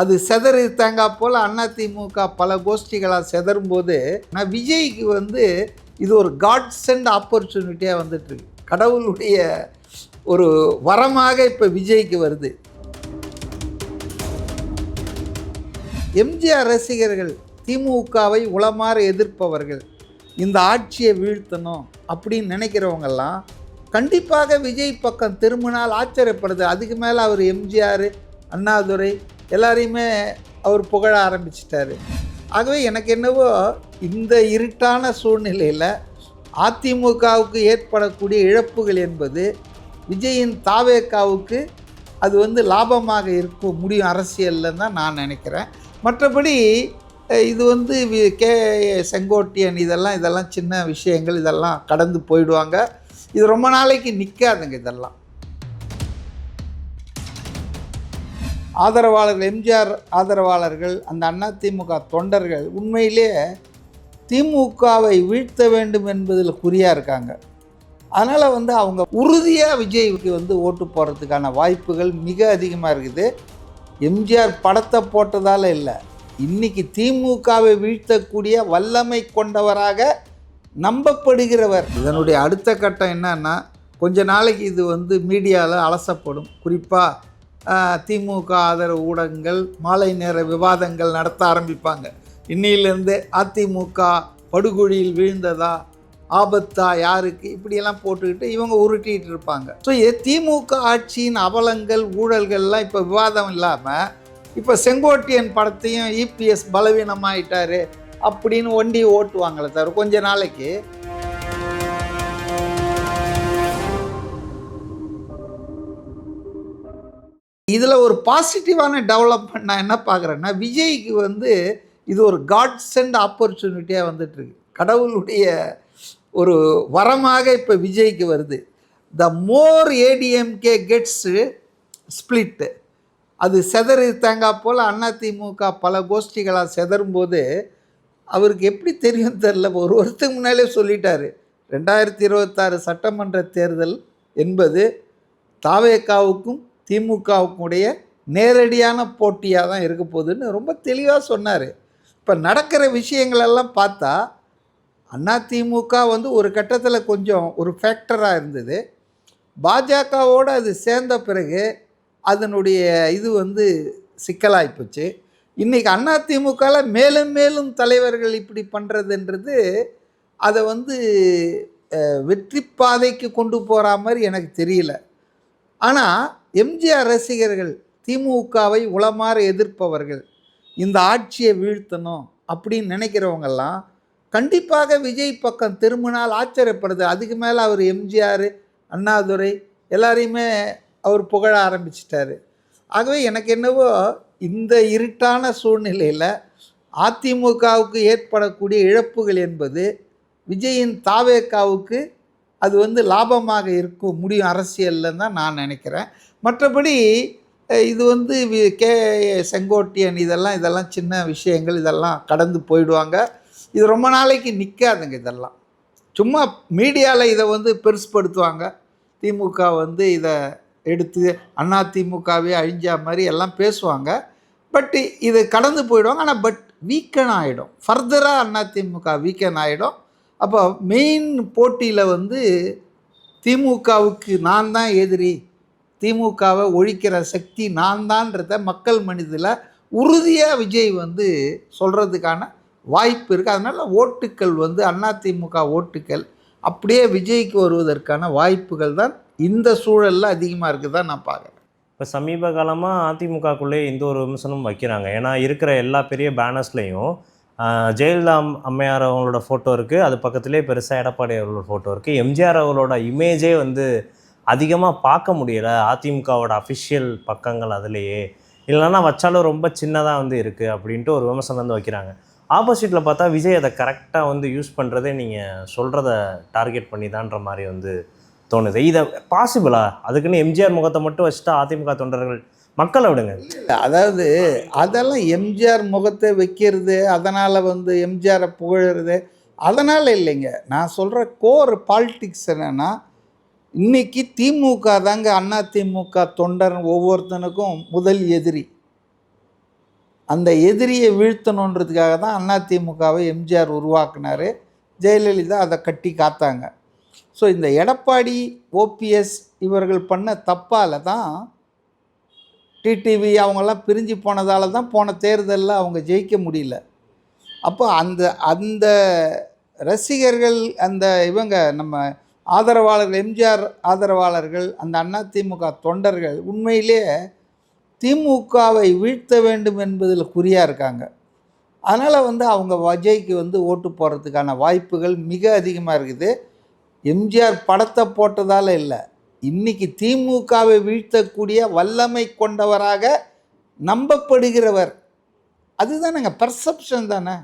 அது செதறி தேங்காய் போல் அதிமுக பல கோஷ்டிகளாக செதறும்போது நான் விஜய்க்கு வந்து இது ஒரு காட் சென்ட் ஆப்பர்ச்சுனிட்டியாக வந்துட்டுருக்கு. கடவுளுடைய ஒரு வரமாக இப்போ விஜய்க்கு வருது. எம்ஜிஆர் ரசிகர்கள், திமுகவை உளமாற எதிர்ப்பவர்கள், இந்த ஆட்சியை வீழ்த்தணும் அப்படின்னு நினைக்கிறவங்கெல்லாம் கண்டிப்பாக விஜய் பக்கம் திரும்பினால் ஆச்சரியப்படுது. அதுக்கு மேலே அவர் எம்ஜிஆர், அண்ணாதுரை எல்லாரையுமே அவர் புகழ ஆரம்பிச்சிட்டாரு. ஆகவே எனக்கு என்னவோ இந்த இருட்டான சூழ்நிலையில் அதிமுகவுக்கு ஏற்படக்கூடிய இழப்புகள் என்பது விஜயின் தாவேக்காவுக்கு அது வந்து லாபமாக இருக்க முடியும் அரசியலில் தான் நான் நினைக்கிறேன். மற்றபடி இது வந்து செங்கோட்டையன் இதெல்லாம் சின்ன விஷயங்கள், இதெல்லாம் கடந்து போயிடுவாங்க. இது ரொம்ப நாளைக்கு நிற்காதுங்க. இதெல்லாம் ஆதரவாளர்கள், எம்ஜிஆர் ஆதரவாளர்கள், அந்த அதிமுக தொண்டர்கள் உண்மையிலே திமுகவை வீழ்த்த வேண்டும் என்பதில் குறியாக இருக்காங்க. அதனால் வந்து அவங்க உறுதியாக விஜய்க்கு வந்து ஓட்டு போடுறதுக்கான வாய்ப்புகள் மிக அதிகமாக இருக்குது. எம்ஜிஆர் படத்தை போட்டதால் இல்லை, இன்றைக்கி திமுகவை வீழ்த்தக்கூடிய வல்லமை கொண்டவராக நம்பப்படுகிறவர். இதனுடைய அடுத்த கட்டம் என்னன்னா, கொஞ்ச நாளைக்கு இது வந்து மீடியாவில் அலசப்படும். குறிப்பாக திமுக ஆதரவு ஊடகங்கள் மாலை நேர விவாதங்கள் நடத்த ஆரம்பிப்பாங்க. இன்னிலிருந்து அதிமுக படுகொழியில் வீழ்ந்ததா, ஆபத்தா, யாருக்கு, இப்படியெல்லாம் போட்டுக்கிட்டு இவங்க உருட்டிகிட்டு இருப்பாங்க. ஸோ திமுக ஆட்சியின் அவலங்கள் ஊழல்கள்லாம் இப்போ விவாதம் இல்லாமல் இப்போ செங்கோட்டையன் படத்தையும் இபிஎஸ் பலவீனமாயிட்டார் அப்படின்னு ஒண்டி ஓட்டுவாங்களே தவிர கொஞ்ச நாளைக்கு இதில் ஒரு பாசிட்டிவான டெவலப்மெண்ட் நான் என்ன பார்க்குறேன்னா, விஜய்க்கு வந்து இது ஒரு காட் சென்ட் ஆப்பர்ச்சுனிட்டியாக வந்துட்டுருக்கு. கடவுளுடைய ஒரு வரமாக இப்போ விஜய்க்கு வருது. த மோர் ஏடிஎம்கே கெட்ஸ் ஸ்பிளிட்டு, அது செதறி தேங்காய் போல் அதிமுக பல கோஷ்டிகளாக செதறும்போது அவருக்கு எப்படி தெரியும் தெரில. ஒரு வருஷத்துக்கு முன்னாலே சொல்லிட்டார், 2026 சட்டமன்ற தேர்தல் என்பது தாவேக்காவுக்கும் திமுகவுக்கும் உடைய நேரடியான போட்டியாக தான் இருக்க போகுதுன்னு ரொம்ப தெளிவாக சொன்னார். இப்போ நடக்கிற விஷயங்களெல்லாம் பார்த்தா அதிமுக வந்து ஒரு கட்டத்தில் கொஞ்சம் ஒரு ஃபேக்டராக இருந்தது. பாஜகவோடு அது சேர்ந்த பிறகு அதனுடைய இது வந்து சிக்கலாகிப்போச்சு. இன்றைக்கி அதிமுகவில் மேலும் மேலும் தலைவர்கள் இப்படி பண்ணுறதுன்றது அதை வந்து வெற்றி பாதைக்கு கொண்டு போகிற மாதிரி எனக்கு தெரியல. ஆனால் எம்ஜிஆர் ரசிகர்கள், திமுகவை உளமாற எதிர்ப்பவர்கள், இந்த ஆட்சியை வீழ்த்தணும் அப்படின்னு நினைக்கிறவங்கெல்லாம் கண்டிப்பாக விஜய் பக்கம் திரும்பினால் ஆச்சரியப்படுது. அதுக்கு மேலே அவர் எம்ஜிஆர், அண்ணாதுரை எல்லாரையுமே அவர் புகழ ஆரம்பிச்சிட்டாரு. ஆகவே எனக்கு என்னவோ இந்த இருட்டான சூழ்நிலையில் அதிமுகவுக்கு ஏற்படக்கூடிய இழப்புகள் என்பது விஜயின் தாவேக்காவுக்கு அது வந்து லாபமாக இருக்க முடியும் அரசியலில் தான் நான் நினைக்கிறேன். மற்றபடி இது வந்து செங்கோட்டையன் இதெல்லாம் சின்ன விஷயங்கள், இதெல்லாம் கடந்து போயிடுவாங்க. இது ரொம்ப நாளைக்கு நிற்காதுங்க. இதெல்லாம் சும்மா மீடியாவில் இதை வந்து பெருசுப்படுத்துவாங்க. திமுக வந்து இதை எடுத்து அதிமுகவே அழிஞ்சா மாதிரி எல்லாம் பேசுவாங்க. பட் இது கடந்து போயிடுவாங்க. ஆனால் வீக்கன் ஆகிடும், ஃபர்தராக அதிமுக வீக்கன் ஆகிடும். அப்போ மெயின் போட்டியில் வந்து திமுகவுக்கு நான் தான் எதிரி, திமுகவை ஒழிக்கிற சக்தி நான் தான்றத மக்கள் மனதில் உறுதியாக விஜய் வந்து சொல்கிறதுக்கான வாய்ப்பு இருக்குது. அதனால் ஓட்டுக்கள் வந்து அதிமுக ஓட்டுக்கள் அப்படியே விஜய்க்கு வருவதற்கான வாய்ப்புகள் தான் இந்த சூழலில் அதிகமாக இருக்குது தான் நான் பார்க்குறேன். இப்போ சமீப காலமாக அதிமுகக்குள்ளே இந்த ஒரு விமர்சனம் வைக்கிறாங்க. ஏன்னா இருக்கிற எல்லா பெரிய பேனர்ஸ்லேயும் ஜெயலலிதா அம்மையார் அவங்களோட ஃபோட்டோ இருக்குது, அது பக்கத்துலேயே பெருசாக எடப்பாடி அவர்களோட ஃபோட்டோ இருக்குது. எம்ஜிஆர் அவர்களோட இமேஜே வந்து அதிகமாக பார்க்க முடியலை அதிமுகவோட அஃபிஷியல் பக்கங்கள். அதுலேயே இல்லைன்னா வச்சாலும் ரொம்ப சின்னதாக வந்து இருக்குது அப்படின்ட்டு ஒரு விமர்சனம் வந்து வைக்கிறாங்க. ஆப்போசிட்டில் பார்த்தா விஜய் அதை கரெக்டாக வந்து யூஸ் பண்ணுறதே நீங்கள் சொல்கிறத டார்கெட் பண்ணி தான்ற மாதிரி வந்து தோணுது. இதை பாசிபிளா? அதுக்குன்னு எம்ஜிஆர் முகத்தை மட்டும் வச்சுட்டா அதிமுக தொண்டர்கள் மக்களை விடுங்க. அதாவது அதெல்லாம் எம்ஜிஆர் முகத்தை வைக்கிறது, அதனால் வந்து எம்ஜிஆரை புகழறது, அதனால் இல்லைங்க. நான் சொல்கிற கோர் பாலிட்டிக்ஸ் என்னென்னா, இன்றைக்கி திமுக தாங்க அதிமுக தொண்டர் ஒவ்வொருத்தனுக்கும் முதல் எதிரி. அந்த எதிரியை வீழ்த்தணுன்றதுக்காக தான் அதிமுகவை எம்ஜிஆர் உருவாக்குனார். ஜெயலலிதா அதை கட்டி காத்தாங்க. ஸோ இந்த எடப்பாடி, ஓபிஎஸ் இவர்கள் பண்ண தப்பால் தான் டிடிவி அவங்கெல்லாம் பிரிஞ்சு போனதால தான் போன தேர்தலில் அவங்க ஜெயிக்க முடியல. அப்போ அந்த அந்த ரசிகர்கள், அந்த இவங்க நம்ம ஆதரவாளர்கள், எம்ஜிஆர் ஆதரவாளர்கள், அந்த அதிமுக தொண்டர்கள் உண்மையிலே திமுகவை வீழ்த்த வேண்டும் என்பதில் குறியாக இருக்காங்க. அதனால் அவங்க விஜய்க்கு ஓட்டு போடுறதுக்கான வாய்ப்புகள் மிக அதிகமாக இருக்குது. எம்ஜிஆர் படத்தை போட்டதால் இல்லை, இன்றைக்கி திமுகவை வீழ்த்தக்கூடிய வல்லமை கொண்டவராக நம்பப்படுகிறவர். அதுதானேங்க, பர்செப்ஷன் தானே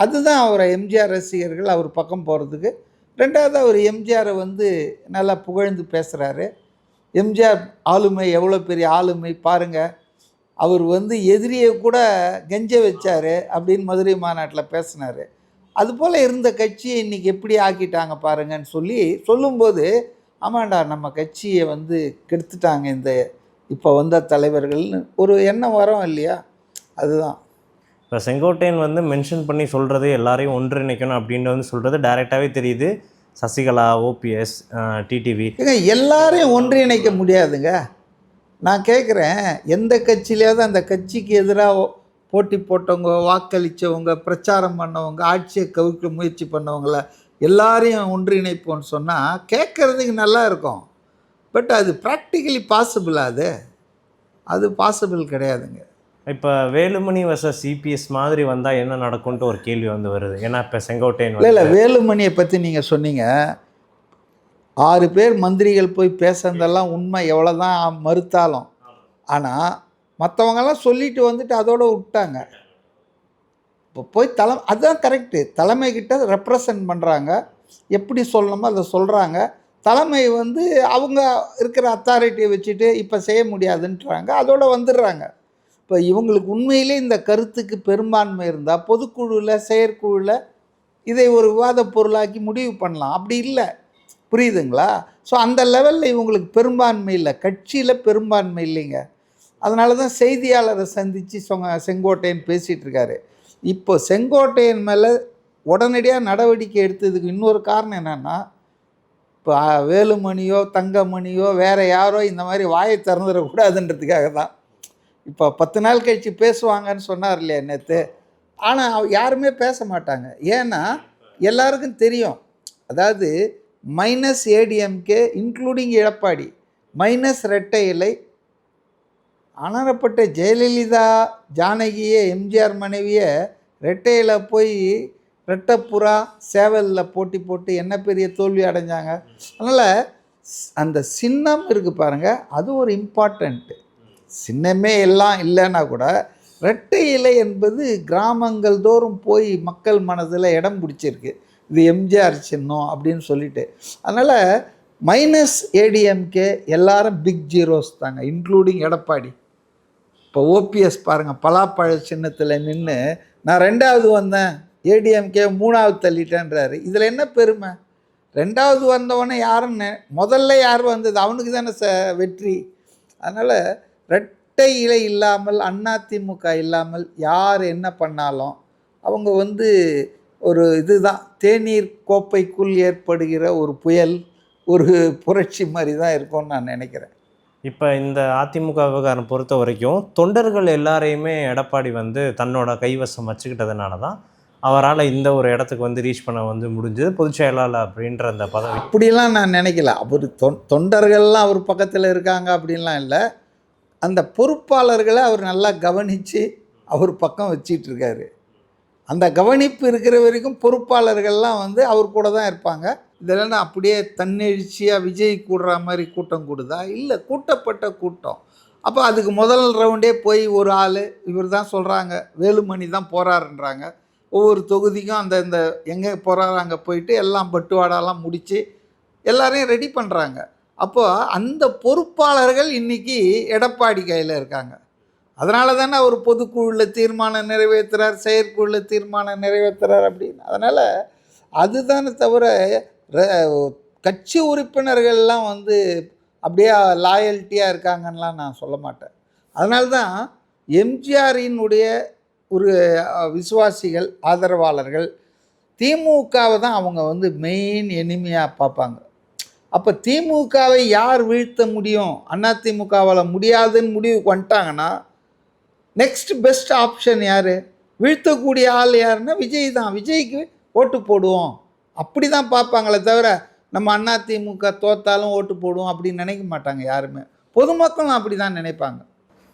அதுதான் அவரை எம்ஜிஆர் ரசிகர்கள் அவர் பக்கம் போகிறதுக்கு. ரெண்டாவது, அவர் எம்ஜிஆரை நல்லா புகழ்ந்து பேசுகிறாரு. எம்ஜிஆர் ஆளுமை எவ்வளோ பெரிய ஆளுமை பாருங்கள், அவர் எதிரியை கூட கெஞ்ச வச்சார் அப்படின்னு மதுரை மாநாட்டில் பேசினார். அதுபோல் இருந்த கட்சியை இன்றைக்கி எப்படி ஆக்கிட்டாங்க பாருங்கன்னு சொல்லும்போது, ஆமாண்டா நம்ம கட்சியை கெடுத்துட்டாங்க இந்த இப்போ வந்த தலைவர்கள்னு ஒரு எண்ணம் வரும் இல்லையா? அதுதான். இப்போ செங்கோட்டையன் மென்ஷன் பண்ணி சொல்கிறது எல்லாரையும் ஒன்றிணைக்கணும் அப்படின்னு சொல்கிறது டைரெக்டாகவே தெரியுது. சசிகலா, ஓபிஎஸ், டிடிவி எல்லாரையும் ஒன்றிணைக்க முடியாதுங்க. நான் கேட்குறேன், எந்த கட்சியிலேயாவது அந்த கட்சிக்கு எதிராக போட்டி போட்டவங்க, வாக்களித்தவங்க, பிரச்சாரம் பண்ணவங்க, ஆட்சியை கவிழ்க்க முயற்சி பண்ணவங்கள எல்லாரையும் ஒன்றிணைப்போன்னு சொன்னால் கேட்குறதுக்கு நல்லா இருக்கும். பட் அது ப்ராக்டிக்கலி பாசிபிளா? அது பாசிபிள் கிடையாதுங்க. இப்போ வேலுமணி வர்சஸ் சிபிஎஸ் மாதிரி வந்தால் என்ன நடக்கும்ன்ட்டு ஒரு கேள்வி வருது. ஏன்னா இப்போ செங்கோட்டையன் இல்லை வேலுமணியை பற்றி நீங்கள் சொன்னீங்க, 6 பேர் மந்திரிகள் போய் பேசுனதெல்லாம் உண்மை எவ்வளோ தான் மறுத்தாலும். ஆனால் மற்றவங்கெல்லாம் சொல்லிட்டு அதோடு விட்டாங்க. இப்போ போய் அதுதான் கரெக்டு. தலைமைக்கிட்ட ரெப்ரசன்ட் பண்ணுறாங்க, எப்படி சொல்லணுமோ அதை சொல்கிறாங்க. தலைமை அவங்க இருக்கிற அத்தாரிட்டியை வச்சுட்டு இப்போ செய்ய முடியாதுன்றாங்க, அதோடு வந்துடுறாங்க. இப்போ இவங்களுக்கு உண்மையிலே இந்த கருத்துக்கு பெரும்பான்மை இருந்தால் பொதுக்குழுவில், செயற்குழுவில் இதை ஒரு விவாத பொருளாக்கி முடிவு பண்ணலாம். அப்படி இல்லை, புரியுதுங்களா? ஸோ அந்த லெவலில் இவங்களுக்கு பெரும்பான்மை இல்லை, கட்சியில் பெரும்பான்மை இல்லைங்க. அதனால தான் செய்தியாளரை சந்தித்து செங்கோட்டையன் பேசிகிட்டு இருக்காரு. இப்போ செங்கோட்டையன் மேலே உடனடியாக நடவடிக்கை எடுத்ததுக்கு இன்னொரு காரணம் என்னென்னா, இப்போ வேலுமணியோ தங்கமணியோ வேறு யாரோ இந்த மாதிரி வாயை திறந்துடக்கூடாதுன்றதுக்காக தான். இப்போ 10 நாள் கழித்து பேசுவாங்கன்னு சொன்னார் இல்லையா நேற்று. ஆனால் யாருமே பேச மாட்டாங்க. ஏன்னா எல்லாருக்கும் தெரியும், அதாவது minus ADMK including Edappadi, minus ரெட்டை இலை, அனரப்பட்ட ஜெயலலிதா ஜானகியை, எம்ஜிஆர் மனைவியை ரெட்டையில் போய் ரெட்டப்புறா சேவலில் போட்டி போட்டு என்ன பெரிய தோல்வி அடைஞ்சாங்க. அதனால் அந்த சின்னம் இருக்குது பாருங்கள், அது ஒரு இம்பார்ட்டண்ட்டு. சின்னமே எல்லாம் இல்லைன்னா கூட ரெட்டை இலை என்பது கிராமங்கள் தோறும் போய் மக்கள் மனதில் இடம் பிடிச்சிருக்கு. இது எம்ஜிஆர் சின்னம் அப்படின்னு சொல்லிட்டு. அதனால் மைனஸ் ஏடிஎம்கே எல்லாரும் பிக் ஜீரோஸ் தாங்க, இன்க்ளூடிங் எடப்பாடி. இப்போ ஓபிஎஸ் பாருங்கள், பலாப்பழ சின்னத்தில் நின்று நான் 2வது வந்தேன், ஏடிஎம்கே 3வது தள்ளிட்டேன்றாரு. இதில் என்ன பெருமை? 2வது வந்தவொடனே யாரும் முதல்ல யார் வந்தது அவனுக்கு தானே வெற்றி. அதனால் ரெட்டை இலை இல்லாமல், அதிமுக இல்லாமல் யார் என்ன பண்ணாலும் அவங்க ஒரு இதுதான், தேநீர் கோப்பைக்குள் ஏற்படுகிற ஒரு புயல், ஒரு புரட்சி மாதிரி தான் இருக்கும்னு நான் நினைக்கிறேன். இப்போ இந்த அதிமுக விவகாரம் பொறுத்த வரைக்கும் தொண்டர்கள் எல்லாரையுமே எடப்பாடி தன்னோட கைவசம் வச்சுக்கிட்டதுனால தான் அவரால் இந்த ஒரு இடத்துக்கு ரீச் பண்ண முடிஞ்சது, பொதுச் செயலாளர் அப்படின்ற அந்த பதவி. அப்படிலாம் நான் நினைக்கல. அவர் தொண்டர்கள்லாம் அவர் பக்கத்தில் இருக்காங்க அப்படின்லாம் இல்லை. அந்த பொறுப்பாளர்களை அவர் நல்லா கவனித்து அவர் பக்கம் வச்சிட்ருக்காரு. அந்த கவனிப்பு இருக்கிற வரைக்கும் பொறுப்பாளர்கள்லாம் அவர் கூட தான் இருப்பாங்க. இதெல்லாம் அப்படியே தன்னெழுச்சியாக விஜய் கூடுற மாதிரி கூட்டம் கூடுதா? இல்லை, கூட்டப்பட்ட கூட்டம். அப்போ அதுக்கு முதல் ரவுண்டே போய் ஒரு ஆள் இவர் தான் சொல்கிறாங்க, வேலுமணி தான் போகிறாருன்றாங்க. ஒவ்வொரு தொகுதிக்கும் அந்த இந்த எங்கே போகிறாரு அங்கே போயிட்டு எல்லாம் பட்டுவாடாலாம் முடித்து எல்லாரையும் ரெடி பண்ணுறாங்க. அப்போது அந்த பொறுப்பாளர்கள் இன்றைக்கி எடப்பாடி கையில் இருக்காங்க. அதனால தானே அவர் பொதுக்குழுவில் தீர்மானம் நிறைவேற்றுறார், செயற்குழுவில் தீர்மானம் நிறைவேற்றுறார் அப்படின்னு. அதனால் அதுதானே தவிர கட்சி உறுப்பினர்கள்லாம் அப்படியே லாயல்ட்டியாக இருக்காங்கன்னெலாம் நான் சொல்ல மாட்டேன். அதனால தான் எம்ஜிஆரினுடைய ஒரு விசுவாசிகள், ஆதரவாளர்கள் திமுகவை தான் அவங்க வந்து மெயின் எனிமியாக பார்ப்பாங்க. அப்போ திமுகவை யார் வீழ்த்த முடியும், அதிமுகவால் முடியாதுன்னு முடிவுக்கு வந்துட்டாங்கன்னா நெக்ஸ்ட் பெஸ்ட் ஆப்ஷன் யார், வீழ்த்தக்கூடிய ஆள் யாருன்னா விஜய் தான். விஜய்க்கு ஓட்டு போடுவோம் அப்படி தான் பார்ப்பாங்களே தவிர நம்ம அதிமுக தோத்தாலும் ஓட்டு போடுவோம் அப்படின்னு நினைக்க மாட்டாங்க யாருமே. பொதுமக்களும் அப்படி தான் நினைப்பாங்க.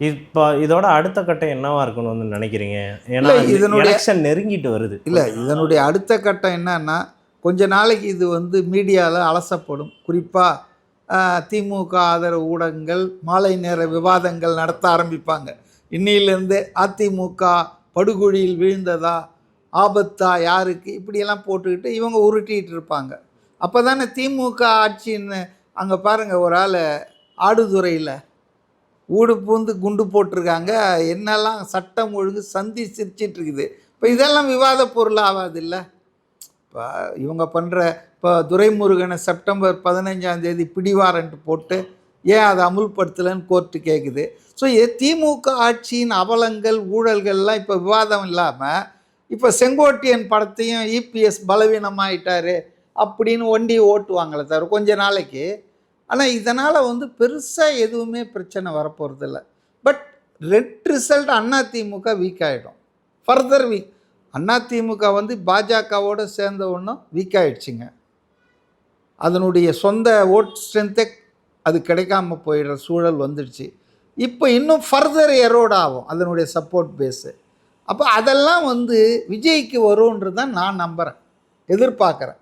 இப்போ இதோட அடுத்த கட்டம் என்னவா இருக்கணும்னு நினைக்கிறீங்க? ஏன்னா இல்லை, இதனுடைய எலெக்ஷன் நெருங்கிட்டு வருது. இல்லை, இதனுடைய அடுத்த கட்டம் என்னன்னா, கொஞ்ச நாளைக்கு இது வந்து மீடியாவில் அலசப்படும். குறிப்பாக திமுக ஆதரவு ஊடகங்கள் மாலை நேர விவாதங்கள் நடத்த ஆரம்பிப்பாங்க. இன்னிலிருந்து அதிமுக படுகொழியில் வீழ்ந்ததா, ஆபத்தா யாருக்கு, இப்படியெல்லாம் போட்டுக்கிட்டு இவங்க உருட்டிகிட்டு இருப்பாங்க. அப்போ தானே திமுக ஆட்சின்னு அங்கே பாருங்கள், ஒரு ஆள் ஆடுதுறையில் ஊடு பூந்து குண்டு போட்டிருக்காங்க, என்னெல்லாம் சட்டம் ஒழுங்கு சந்தி சிரிச்சிட்டு இருக்குது. இப்போ இதெல்லாம் விவாத பொருள் ஆகாது இல்லை? இப்போ இவங்க பண்ணுற, இப்போ துரைமுருகனை செப்டம்பர் 15 பிடிவாரண்ட் போட்டு ஏன் அதை அமுல்படுத்தலைன்னு கோர்ட்டு கேட்குது. ஸோ திமுக ஆட்சியின் அவலங்கள் ஊழல்கள்லாம் இப்போ விவாதம் இல்லாமல் இப்போ செங்கோட்டையன் படத்தையும் இபிஎஸ் பலவீனமாயிட்டார் அப்படின்னு ஒண்டி ஓட்டுவாங்களே தவிர கொஞ்ச நாளைக்கு. ஆனால் இதனால் வந்து பெருசாக எதுவுமே பிரச்சனை வரப்போகிறதில்ல. But red result AIADMK week ஆகிடும், ஃபர்தர் வீக். அதிமுக வந்து பாஜகவோடு சேர்ந்த ஒன்றும் வீக் ஆகிடுச்சிங்க. அதனுடைய சொந்த ஓட் ஸ்ட்ரென்த்தே அது கிடைக்காம போயிடுற சூழல் வந்துடுச்சு. இப்போ இன்னும் ஃபர்தர் எரோட் ஆகும் அதனுடைய சப்போர்ட் பேஸு. அப்போ அதெல்லாம் வந்து விஜய்க்கு வரும்ன்றது தான் நான் நம்புகிறேன், எதிர்பார்க்குறேன்.